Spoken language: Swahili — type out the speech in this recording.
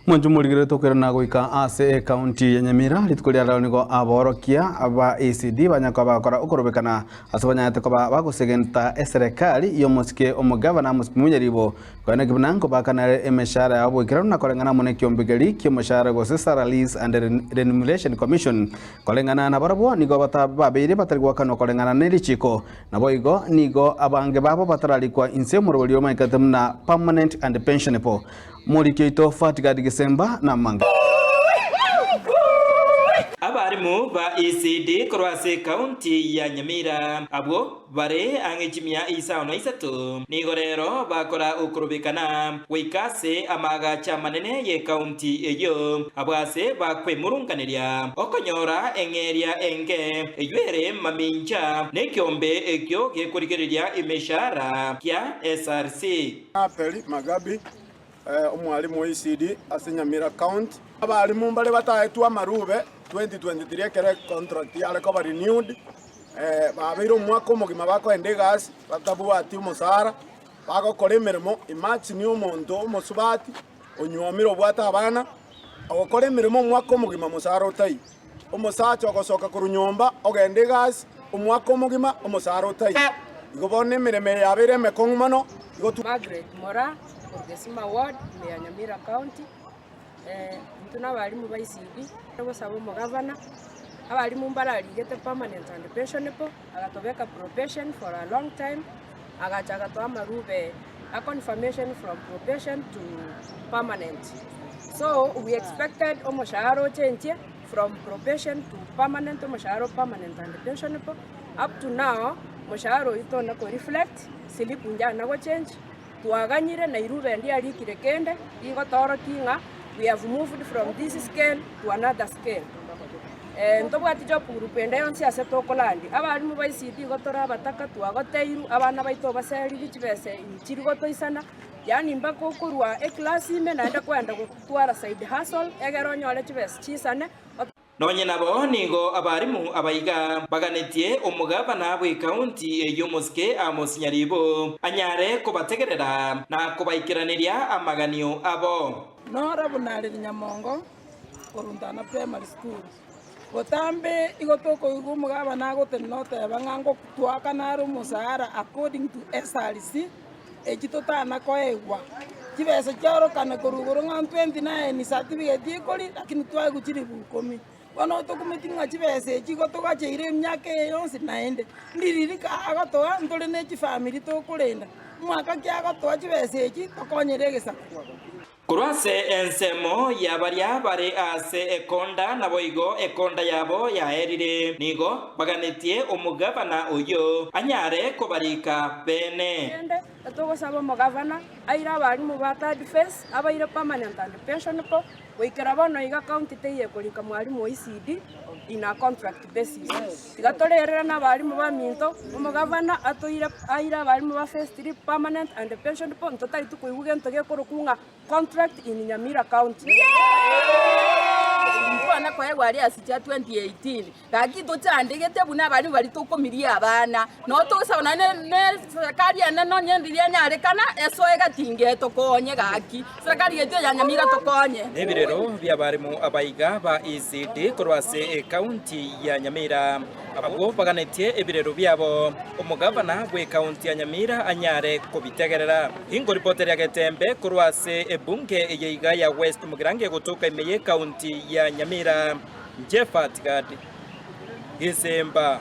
Mwanju murigire tukirana guika ase county ya Nyamira ritukuria rao nigo aborokia aba ACD banyako bakora ukorobekana asabanyate ko bagusegenta eserikali yo musike omugavana musumunyaribo kwana kibnanko bakana emeshara abo ikirana kolengana muneki ombigeri kyo mashara go Salaries and Remuneration Commission kolengana na barabo nigo batababire batarigwa kano kolengana nerichiko nabo igo nigo abange babo batarali kwa insemuro lyo maikatemna permanent and pensionable Morikeito Fatigadi Gisemba na Manga. Abarimu ba ECD Korwase County ya Nyamira abo bare angechimia isa ono isatu nigorero bakora ukurubikana wikase amaga cha manene ye county eyo abwase bakwe murunganiria okonyora engeria enge eyere maminja nekyombe ekyo gekurigereria imeshara kya SRC Apeli Magabi umwalimu wa ECD ase Nyamira County abarimu mbale bataetwa marube 2023 kere contract yale ko renewed babiro umwaka omugima bako endegas batabwati umusara bako kora emirimo imagine umuntu umusubati onyomiro bwata abana agokora emirimo umwaka omugima musara otai umusacha ogosoka kurunyomba ogende gas umwaka omugima umusara otai igobone emirimo yabere mekongumano Margaret Mora Orgesima Ward ya Nyamira County tuna balimu ba ECD bosaba umugavana abalimu mbararigete permanent and pensionable agatobeka probation for a long time agachaga to amarube a confirmation from probation to permanent. So we expected omoshahara change from probation to permanent, omoshahara permanent and pensionable. Up to now moshahara itona ko reflect silipu njana go change tuaganyire na irube ndi ali kirekende igotoro kinga. We have moved from this scale to another scale. Ntobwati job group ende yonsi asetokolandi abalimu ba ECD gotora bataka tuagoteiru abana baito baseri bichibese inchiri gotoisana yani mbako kurwa class ime naenda kwenda gutwara side hustle egero nyole chibese chisane Nonye nabo nigo abarimu abayiga baganetie omugavana bwe county eyo muske Amos Nyaribo anyare kubategerera na kubaikiraniria amaganio abo Nora bunari Nyamongo korundana primary school Botambe igotoko yugo mugavana gotenote bangango kutwaka naro musara according to SRC ejitotana koegwa kibese cyaro kana korugoro nka 29 certificate ikoli lakini twaguchiri bukomi Wano to kumitinga chibese chigotoka cheire myaka yonse naende ndiririka agatoa ndole ne family to kulenda mwaka kyagatoa chibese chi tokonyerege Kurwase ensemo yabaria bare ase ekonda naboigo ekonda yabo yaerire nigo baganetie omugavana uyo anyare kobarika bene atogosaba omugavana aira abarimu ba third phase abaire permanent and pensionable wikera bono iga county teye kolika mwalimu wa ECD in a contract basis tigatorerera na abarimu ba minto omugavana atoira aira abarimu ba phase 3 permanent and pensionable ntotari tukuibuge ntoge korokunga contract in Nyamira County Mwana kwa yagwari asija 2018 gakito chandegete buna bari bari tukomiria abana no tosabona ne serikali anano nyendiria nyarekana esoega tingeto konye gaki serikali yeto ya Nyamira tokonye ebirero byabarimu abayiga ba ECD Korwase county ya Nyamira abo baganetie ebirero byabo omugavana bwe county ya Nyamira anyare kubitegerera ingo reporter ya Getembe Korwase ebunge eyiga ya West Mugirange gutuka imeye county ya Nyamira Jeff Fatigadi Gisemba